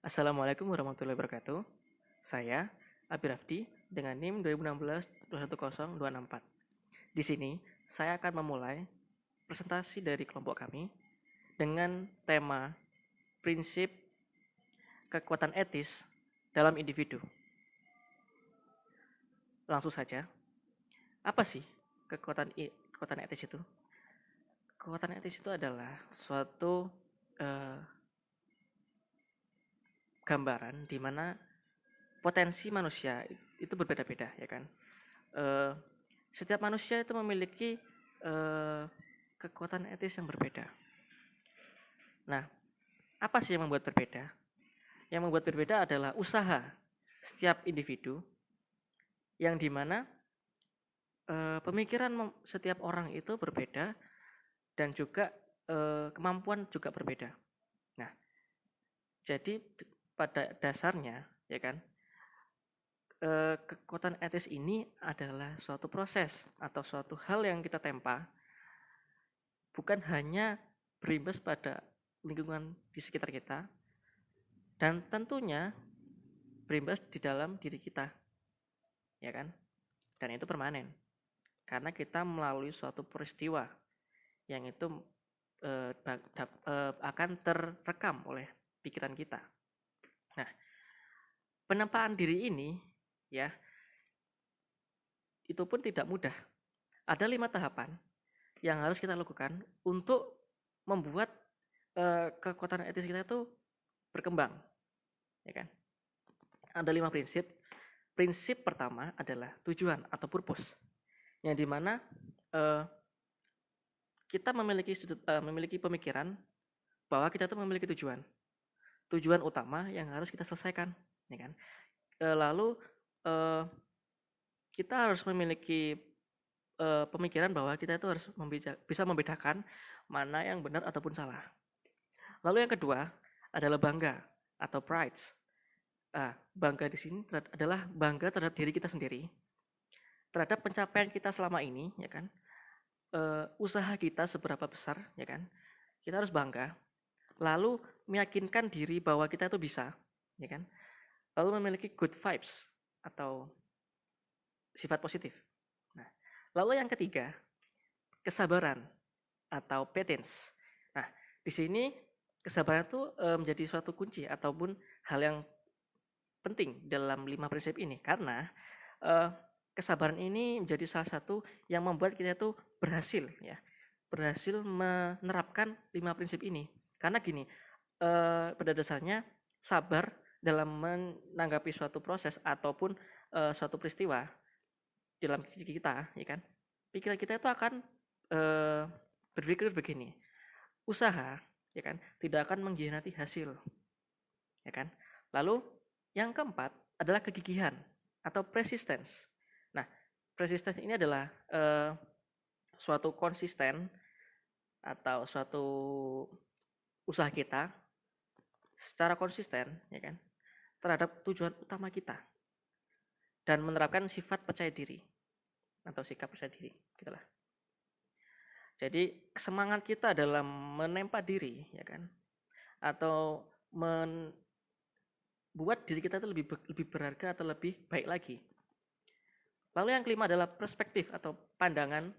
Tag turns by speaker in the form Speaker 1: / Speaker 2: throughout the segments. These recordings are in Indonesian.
Speaker 1: Assalamualaikum warahmatullahi wabarakatuh. Saya Abi Rafdi dengan NIM 2016-210264. Di sini saya akan memulai presentasi dari kelompok kami dengan tema prinsip kekuatan etis dalam individu. Langsung saja, apa sih kekuatan etis itu? Kekuatan etis itu adalah suatu gambaran di mana potensi manusia itu berbeda-beda, ya kan? Setiap manusia itu memiliki kekuatan etis yang berbeda. Nah, apa sih yang membuat berbeda? Yang membuat berbeda adalah usaha setiap individu yang dimana pemikiran setiap orang itu berbeda dan juga kemampuan juga berbeda. Nah, jadi pada dasarnya, ya kan, kekuatan etis ini adalah suatu proses atau suatu hal yang kita tempa, bukan hanya berimbas pada lingkungan di sekitar kita, dan tentunya berimbas di dalam diri kita, ya kan? Dan itu permanen, karena kita melalui suatu peristiwa yang itu akan terekam oleh pikiran kita. Nah, penempaan diri ini, ya, itu pun tidak mudah. Ada 5 tahapan yang harus kita lakukan untuk membuat kekuatan etis kita itu berkembang, ya kan? Ada 5 prinsip. Prinsip pertama adalah tujuan atau purpose, yang dimana kita memiliki pemikiran bahwa kita itu memiliki tujuan utama yang harus kita selesaikan, ya kan? Lalu kita harus memiliki pemikiran bahwa kita itu harus bisa membedakan mana yang benar ataupun salah. Lalu yang kedua adalah bangga atau pride. Bangga di sini adalah bangga terhadap diri kita sendiri, terhadap pencapaian kita selama ini, ya kan? Usaha kita seberapa besar, ya kan? Kita harus bangga. Lalu meyakinkan diri bahwa kita itu bisa, ya kan? Lalu memiliki good vibes atau sifat positif. Nah, lalu yang ketiga, kesabaran atau patience. Nah, di sini kesabaran itu menjadi suatu kunci ataupun hal yang penting dalam 5 prinsip ini, karena kesabaran ini menjadi salah satu yang membuat kita itu berhasil menerapkan 5 prinsip ini. Karena gini, pada dasarnya sabar dalam menanggapi suatu proses ataupun suatu peristiwa dalam diri kita, ya kan? Pikiran kita itu akan berpikir begini, usaha, ya kan, tidak akan mengkhianati hasil, ya kan? Lalu yang keempat adalah kegigihan atau persistence. Nah, persistence ini adalah suatu konsisten atau suatu usaha kita secara konsisten, ya kan, terhadap tujuan utama kita dan menerapkan sifat percaya diri atau sikap percaya diri, gitulah. Jadi semangat kita dalam menempa diri, ya kan, atau membuat diri kita itu lebih berharga atau lebih baik lagi. Lalu yang kelima adalah perspektif atau pandangan.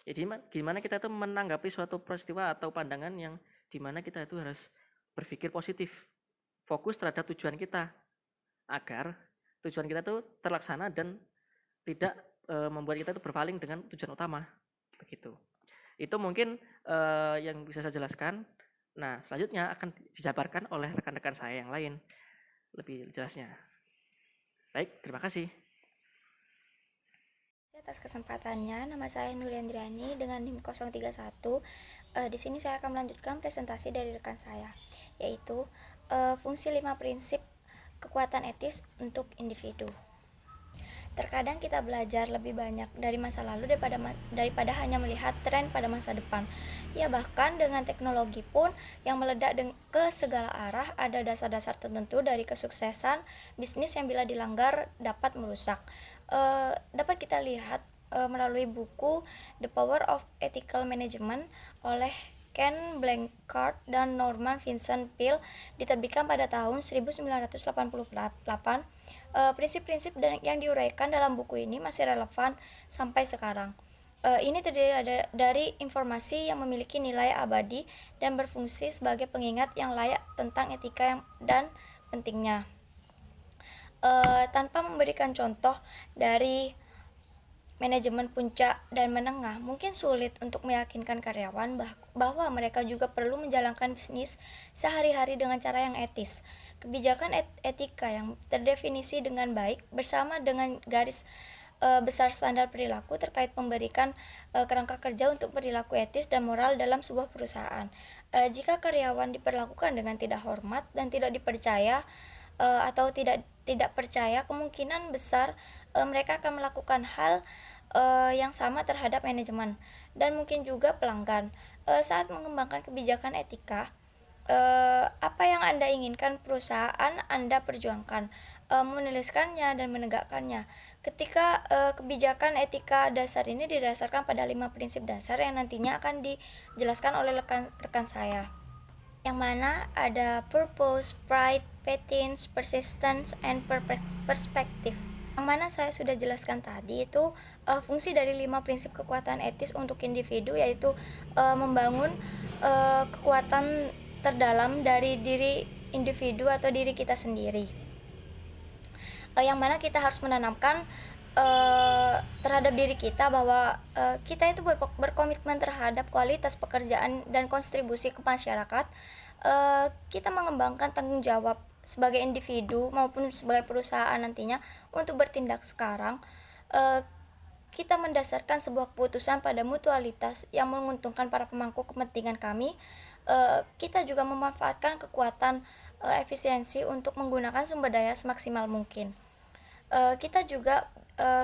Speaker 1: Jadi gimana kita itu menanggapi suatu peristiwa atau pandangan yang dimana kita itu harus berpikir positif, fokus terhadap tujuan kita, agar tujuan kita itu terlaksana dan tidak membuat kita itu berpaling dengan tujuan utama, begitu. Itu mungkin yang bisa saya jelaskan. Nah, selanjutnya akan dijabarkan oleh rekan-rekan saya yang lain lebih jelasnya. Baik, terima kasih.
Speaker 2: Atas kesempatannya, nama saya Nuliandriani dengan NIM 031. Di sini saya akan melanjutkan presentasi dari rekan saya, yaitu fungsi 5 prinsip kekuatan etis untuk individu. Terkadang kita belajar lebih banyak dari masa lalu daripada hanya melihat tren pada masa depan. Ya, bahkan dengan teknologi pun yang meledak ke segala arah, ada dasar-dasar tertentu dari kesuksesan bisnis yang bila dilanggar dapat merusak. Dapat kita lihat melalui buku The Power of Ethical Management oleh Ken Blanchard dan Norman Vincent Peale diterbitkan pada tahun 1988. Prinsip-prinsip yang diuraikan dalam buku ini masih relevan sampai sekarang. Ini terdiri dari informasi yang memiliki nilai abadi dan berfungsi sebagai pengingat yang layak tentang etika dan pentingnya. Tanpa memberikan contoh dari manajemen puncak dan menengah, mungkin sulit untuk meyakinkan karyawan bahwa mereka juga perlu menjalankan bisnis sehari-hari dengan cara yang etis. Kebijakan etika yang terdefinisi dengan baik bersama dengan garis besar standar perilaku terkait memberikan kerangka kerja untuk perilaku etis dan moral dalam sebuah perusahaan. Jika karyawan diperlakukan dengan tidak hormat dan tidak dipercaya atau tidak percaya, kemungkinan besar mereka akan melakukan hal yang sama terhadap manajemen dan mungkin juga pelanggan. Saat mengembangkan kebijakan etika, apa yang Anda inginkan perusahaan Anda perjuangkan, menuliskannya dan menegakkannya. Ketika kebijakan etika dasar ini didasarkan pada 5 prinsip dasar yang nantinya akan dijelaskan oleh rekan saya, yang mana ada purpose, pride, patience, persistence, and perspective. Yang mana saya sudah jelaskan tadi itu fungsi dari 5 prinsip kekuatan etis untuk individu, yaitu membangun kekuatan terdalam dari diri individu atau diri kita sendiri, yang mana kita harus menanamkan terhadap diri kita bahwa kita itu berkomitmen terhadap kualitas pekerjaan dan kontribusi ke masyarakat. Kita mengembangkan tanggung jawab sebagai individu maupun sebagai perusahaan nantinya untuk bertindak sekarang. Kita mendasarkan sebuah keputusan pada mutualitas yang menguntungkan para pemangku kepentingan kami. Kita juga memanfaatkan kekuatan efisiensi untuk menggunakan sumber daya semaksimal mungkin. Kita juga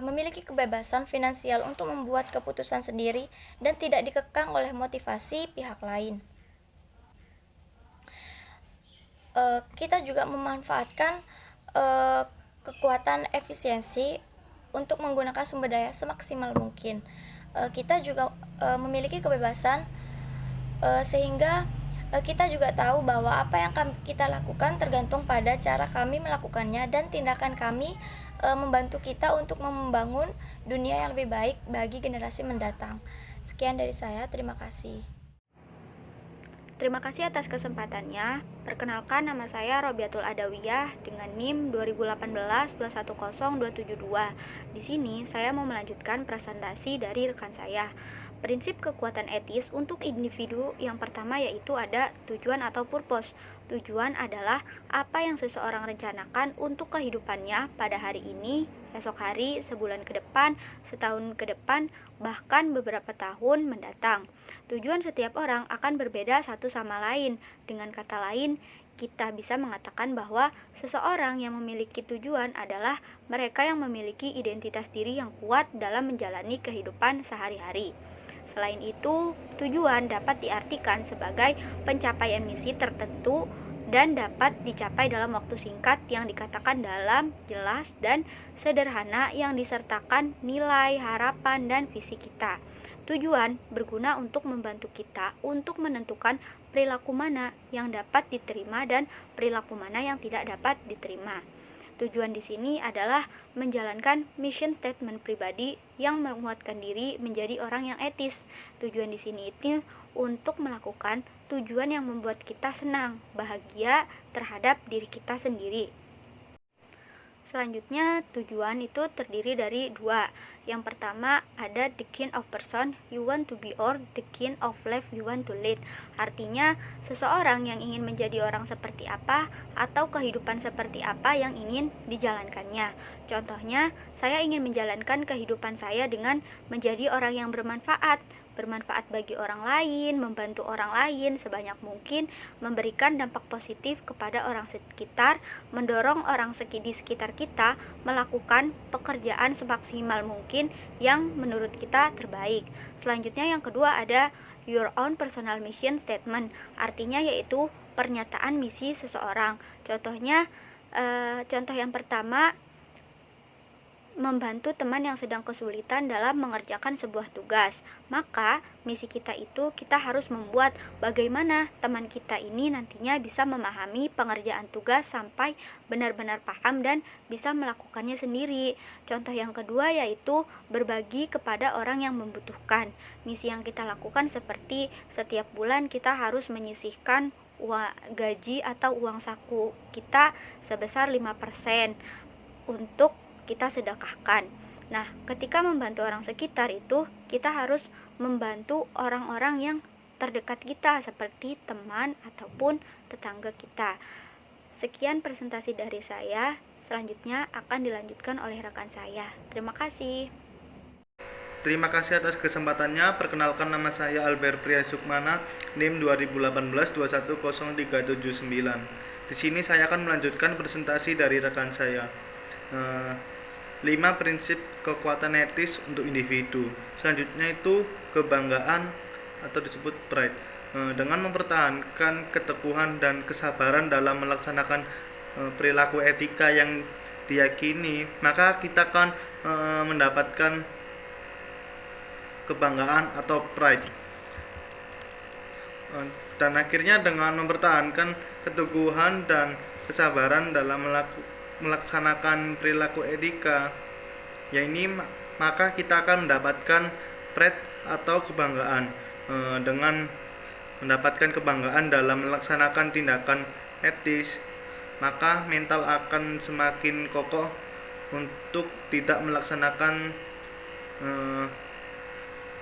Speaker 2: memiliki kebebasan finansial untuk membuat keputusan sendiri dan tidak dikekang oleh motivasi pihak lain. Kita juga memanfaatkan kekuatan efisiensi untuk menggunakan sumber daya semaksimal mungkin. Kita juga memiliki kebebasan sehingga kita juga tahu bahwa apa yang kita lakukan tergantung pada cara kami melakukannya, dan tindakan kami membantu kita untuk membangun dunia yang lebih baik bagi generasi mendatang. Sekian dari saya, terima kasih.
Speaker 3: Terima kasih atas kesempatannya. Perkenalkan, nama saya Robiatul Adawiyah dengan NIM 2018-210272. Di sini saya mau melanjutkan presentasi dari rekan saya. Prinsip kekuatan etis untuk individu yang pertama yaitu ada tujuan atau purpose. Tujuan adalah apa yang seseorang rencanakan untuk kehidupannya pada hari ini, esok hari, sebulan ke depan, setahun ke depan, bahkan beberapa tahun mendatang. Tujuan setiap orang akan berbeda satu sama lain. Dengan kata lain, kita bisa mengatakan bahwa seseorang yang memiliki tujuan adalah mereka yang memiliki identitas diri yang kuat dalam menjalani kehidupan sehari-hari. Selain itu, tujuan dapat diartikan sebagai pencapaian misi tertentu dan dapat dicapai dalam waktu singkat yang dikatakan dalam, jelas, dan sederhana yang disertakan nilai, harapan, dan visi kita. Tujuan berguna untuk membantu kita untuk menentukan perilaku mana yang dapat diterima dan perilaku mana yang tidak dapat diterima. Tujuan di sini adalah menjalankan mission statement pribadi yang menguatkan diri menjadi orang yang etis. Tujuan di sini itu untuk melakukan tujuan yang membuat kita senang, bahagia terhadap diri kita sendiri. Selanjutnya, tujuan itu terdiri dari dua. Yang pertama ada the kind of person you want to be or the kind of life you want to lead. Artinya, seseorang yang ingin menjadi orang seperti apa atau kehidupan seperti apa yang ingin dijalankannya. Contohnya, saya ingin menjalankan kehidupan saya dengan menjadi orang yang bermanfaat bagi orang lain, membantu orang lain sebanyak mungkin, memberikan dampak positif kepada orang sekitar, mendorong orang di sekitar kita melakukan pekerjaan semaksimal mungkin yang menurut kita terbaik. Selanjutnya yang kedua ada your own personal mission statement, artinya yaitu pernyataan misi seseorang. Contohnya, contoh yang pertama, membantu teman yang sedang kesulitan dalam mengerjakan sebuah tugas. Maka, misi kita itu kita harus membuat bagaimana teman kita ini nantinya bisa memahami pengerjaan tugas sampai benar-benar paham dan bisa melakukannya sendiri. Contoh yang kedua yaitu berbagi kepada orang yang membutuhkan. Misi yang kita lakukan seperti setiap bulan kita harus menyisihkan gaji atau uang saku kita sebesar 5% untuk kita sedekahkan. Nah, ketika membantu orang sekitar itu, kita harus membantu orang-orang yang terdekat kita seperti teman ataupun tetangga kita. Sekian presentasi dari saya. Selanjutnya akan dilanjutkan oleh rekan saya. Terima kasih.
Speaker 4: Terima kasih atas kesempatannya. Perkenalkan, nama saya Albert Priya Sukmana, NIM 2018-210379. Di sini saya akan melanjutkan presentasi dari rekan saya. 5 prinsip kekuatan etis untuk individu. Selanjutnya itu kebanggaan atau disebut pride. Dengan mempertahankan keteguhan dan kesabaran dalam melaksanakan perilaku etika yang diyakini, maka kita akan mendapatkan kebanggaan atau pride. Dan akhirnya dengan mempertahankan keteguhan dan kesabaran dalam melaksanakan perilaku etika, ya ini maka kita akan mendapatkan pride atau kebanggaan. Dengan mendapatkan kebanggaan dalam melaksanakan tindakan etis, maka mental akan semakin kokoh untuk tidak melaksanakan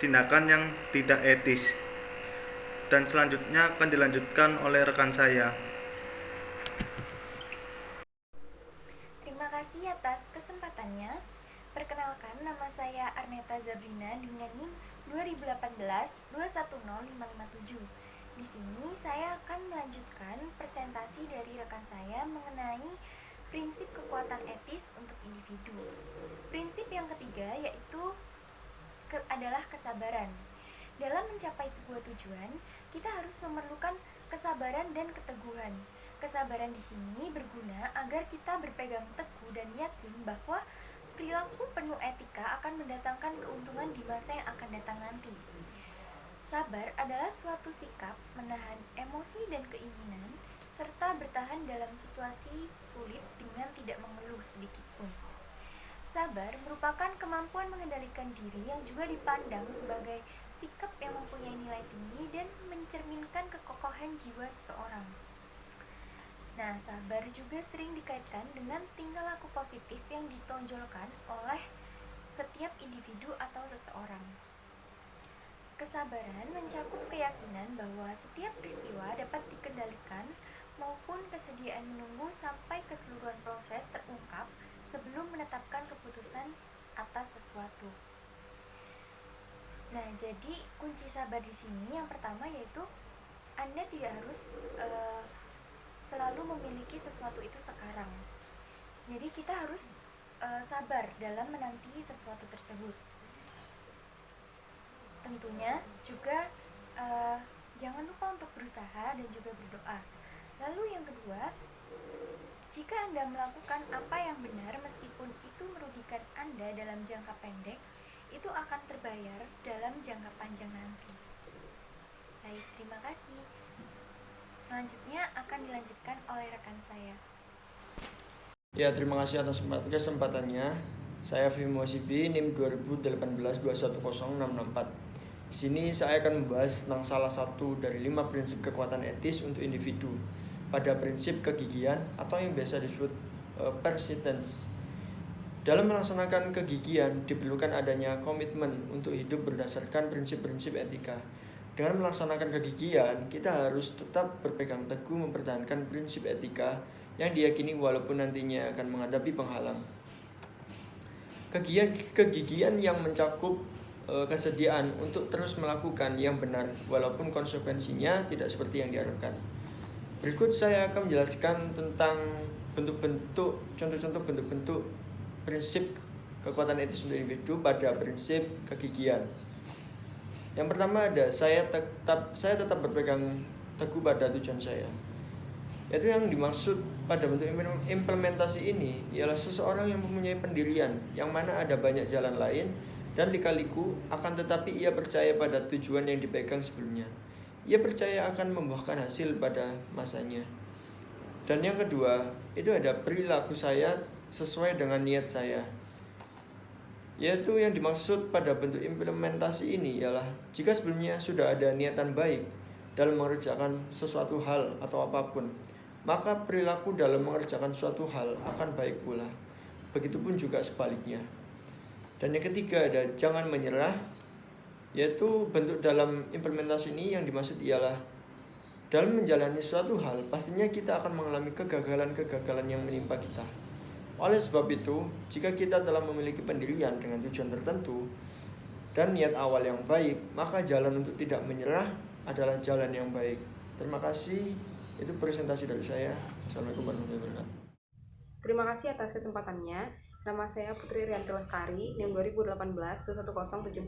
Speaker 4: tindakan yang tidak etis. Dan selanjutnya akan dilanjutkan oleh rekan saya.
Speaker 2: Terima kasih atas kesempatannya. Perkenalkan, nama saya Arneta Zabrina dengan NIM 2018-210557. Di sini saya akan melanjutkan presentasi dari rekan saya mengenai prinsip kekuatan etis untuk individu. Prinsip yang ketiga yaitu adalah kesabaran. Dalam mencapai sebuah tujuan, kita harus memerlukan kesabaran dan keteguhan. Kesabaran di sini berguna agar kita berpegang teguh dan yakin bahwa perilaku penuh etika akan mendatangkan keuntungan di masa yang akan datang nanti. Sabar adalah suatu sikap menahan emosi dan keinginan serta bertahan dalam situasi sulit dengan tidak mengeluh sedikitpun. Sabar merupakan kemampuan mengendalikan diri yang juga dipandang sebagai sikap yang mempunyai nilai tinggi dan mencerminkan kekokohan jiwa seseorang. Nah, sabar juga sering dikaitkan dengan tingkah laku positif yang ditonjolkan oleh setiap individu atau seseorang. Kesabaran mencakup keyakinan bahwa setiap peristiwa dapat dikendalikan maupun kesediaan menunggu sampai keseluruhan proses terungkap sebelum menetapkan keputusan atas sesuatu. Nah, jadi kunci sabar di sini yang pertama yaitu Anda tidak harus selalu memiliki sesuatu itu sekarang. Jadi kita harus sabar dalam menanti sesuatu tersebut. Tentunya juga jangan lupa untuk berusaha dan juga berdoa. Lalu yang kedua, jika Anda melakukan apa yang benar meskipun itu merugikan Anda dalam jangka pendek, itu akan terbayar dalam jangka panjang nanti. Baik, terima kasih. Selanjutnya akan dilanjutkan oleh rekan saya.
Speaker 5: Ya, terima kasih atas kesempatannya. Saya Fimo Sibi, NIM 2018-210664. Di sini saya akan membahas tentang salah satu dari 5 prinsip kekuatan etis untuk individu pada prinsip kegigihan atau yang biasa disebut persistence. Dalam melaksanakan kegigihan diperlukan adanya komitmen untuk hidup berdasarkan prinsip-prinsip etika. Dengan melaksanakan kegigihan, kita harus tetap berpegang teguh mempertahankan prinsip etika yang diyakini walaupun nantinya akan menghadapi penghalang. Kegigihan yang mencakup kesediaan untuk terus melakukan yang benar walaupun konsekuensinya tidak seperti yang diharapkan. Berikut saya akan menjelaskan tentang contoh-contoh bentuk-bentuk prinsip kekuatan etis untuk individu pada prinsip kegigihan. Yang pertama ada saya tetap berpegang teguh pada tujuan saya. Yaitu yang dimaksud pada bentuk implementasi ini ialah seseorang yang mempunyai pendirian, yang mana ada banyak jalan lain dan lika-liku, akan tetapi ia percaya pada tujuan yang dipegang sebelumnya. Ia percaya akan membuahkan hasil pada masanya. Dan yang kedua, itu ada perilaku saya sesuai dengan niat saya. Yaitu yang dimaksud pada bentuk implementasi ini ialah jika sebelumnya sudah ada niatan baik dalam mengerjakan sesuatu hal atau apapun, maka perilaku dalam mengerjakan suatu hal akan baik pula. Begitupun juga sebaliknya. Dan yang ketiga ada jangan menyerah, yaitu bentuk dalam implementasi ini yang dimaksud ialah dalam menjalani suatu hal pastinya kita akan mengalami kegagalan-kegagalan yang menimpa kita. Oleh sebab itu, jika kita telah memiliki pendirian dengan tujuan tertentu dan niat awal yang baik, maka jalan untuk tidak menyerah adalah jalan yang baik. Terima kasih. Itu presentasi dari saya. Assalamualaikum warahmatullahi wabarakatuh.
Speaker 6: Terima kasih atas kesempatannya. Nama saya Putri Rianti Lestari, NIM 2018-210740.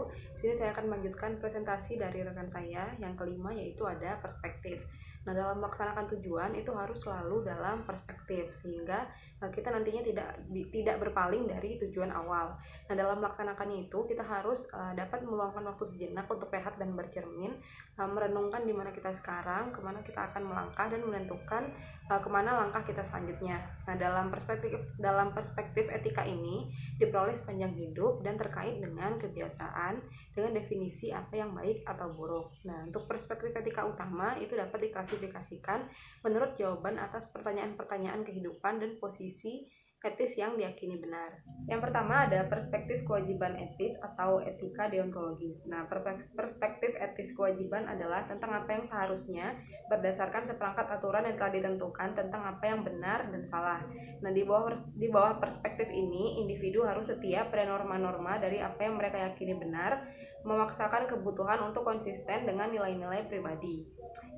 Speaker 6: Di sini saya akan melanjutkan presentasi dari rekan saya yang kelima, yaitu ada perspektif. Nah, dalam melaksanakan tujuan itu harus selalu dalam perspektif sehingga kita nantinya tidak berpaling dari tujuan awal. Nah, dalam melaksanakannya itu kita harus dapat meluangkan waktu sejenak untuk rehat dan bercermin, merenungkan di mana kita sekarang, kemana kita akan melangkah dan menentukan kemana langkah kita selanjutnya. Nah, dalam perspektif etika ini diperoleh sepanjang hidup dan terkait dengan kebiasaan dengan definisi apa yang baik atau buruk. Nah, untuk perspektif etika utama itu dapat diklasifikasikan menurut jawaban atas pertanyaan-pertanyaan kehidupan dan posisi etis yang diyakini benar. Yang pertama ada perspektif kewajiban etis atau etika deontologis. Nah, perspektif etis kewajiban adalah tentang apa yang seharusnya berdasarkan seperangkat aturan yang telah ditentukan tentang apa yang benar dan salah. Nah, di bawah perspektif ini, individu harus setia pada norma-norma dari apa yang mereka yakini benar, memaksakan kebutuhan untuk konsisten dengan nilai-nilai pribadi.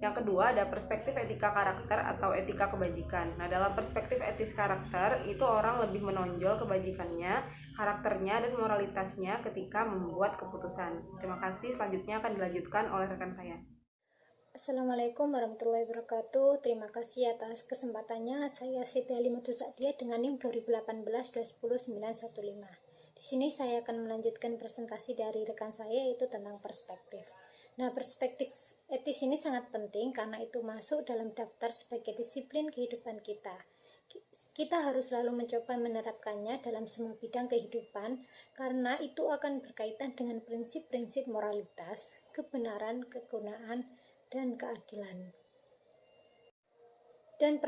Speaker 6: Yang kedua ada perspektif etika karakter atau etika kebajikan. Nah, dalam perspektif etis karakter itu orang lebih menonjol kebajikannya, karakternya, dan moralitasnya ketika membuat keputusan. Terima kasih. Selanjutnya akan dilanjutkan oleh rekan saya.
Speaker 7: Assalamualaikum warahmatullahi wabarakatuh. Terima kasih atas kesempatannya. Saya Siti Halimatus Sa'diyah dengan NIM 2018-20915. Di sini saya akan melanjutkan presentasi dari rekan saya, yaitu tentang perspektif. Nah, perspektif etis ini sangat penting karena itu masuk dalam daftar sebagai disiplin kehidupan kita. Kita harus selalu mencoba menerapkannya dalam semua bidang kehidupan karena itu akan berkaitan dengan prinsip-prinsip moralitas, kebenaran, kegunaan, dan keadilan. Dan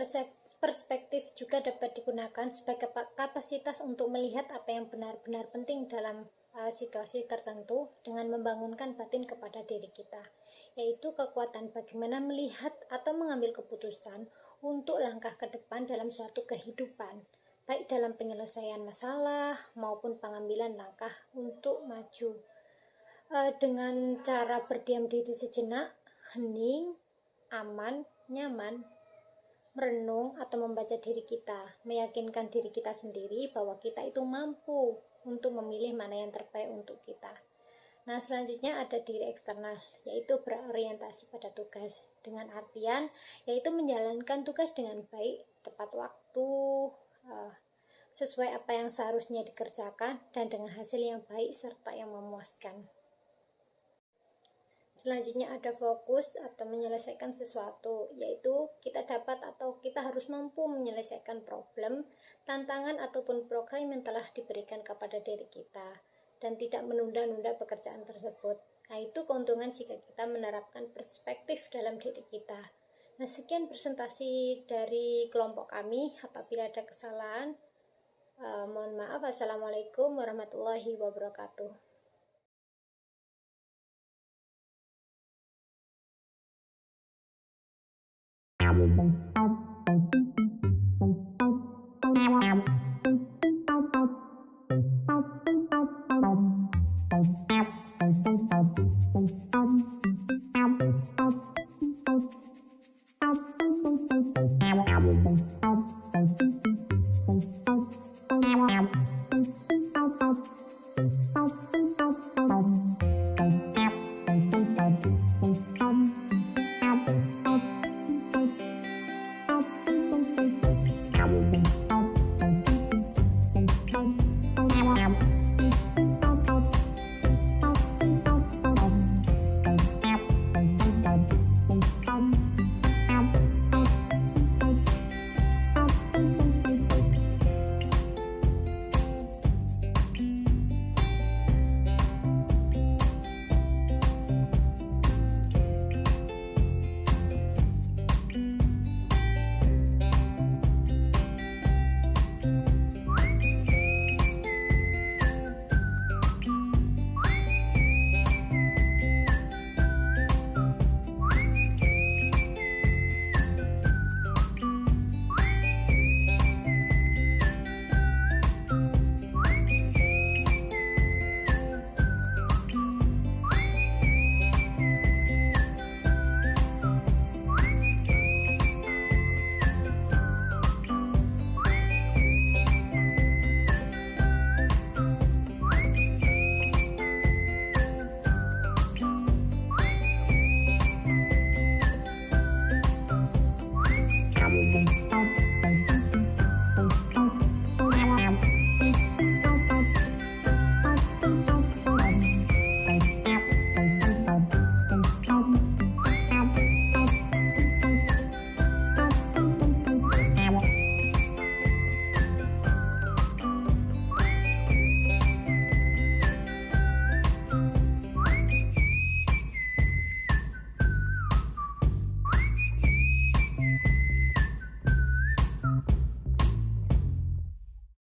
Speaker 7: perspektif juga dapat digunakan sebagai kapasitas untuk melihat apa yang benar-benar penting dalam situasi tertentu dengan membangunkan batin kepada diri kita, yaitu kekuatan bagaimana melihat atau mengambil keputusan untuk langkah ke depan dalam suatu kehidupan, baik dalam penyelesaian masalah maupun pengambilan langkah untuk maju. Dengan cara berdiam diri sejenak, hening, aman, nyaman, merenung atau membaca diri kita, meyakinkan diri kita sendiri bahwa kita itu mampu untuk memilih mana yang terbaik untuk kita. Nah, selanjutnya ada diri eksternal, yaitu berorientasi pada tugas, dengan artian yaitu menjalankan tugas dengan baik, tepat waktu, sesuai apa yang seharusnya dikerjakan, dan dengan hasil yang baik serta yang memuaskan. Selanjutnya ada fokus atau menyelesaikan sesuatu, yaitu kita dapat atau kita harus mampu menyelesaikan problem, tantangan ataupun program yang telah diberikan kepada diri kita dan tidak menunda-nunda pekerjaan tersebut. Nah, itu keuntungan jika kita menerapkan perspektif dalam diri kita. Nah, sekian presentasi dari kelompok kami. Apabila ada kesalahan, mohon maaf. Assalamualaikum warahmatullahi wabarakatuh.
Speaker 8: Thank you.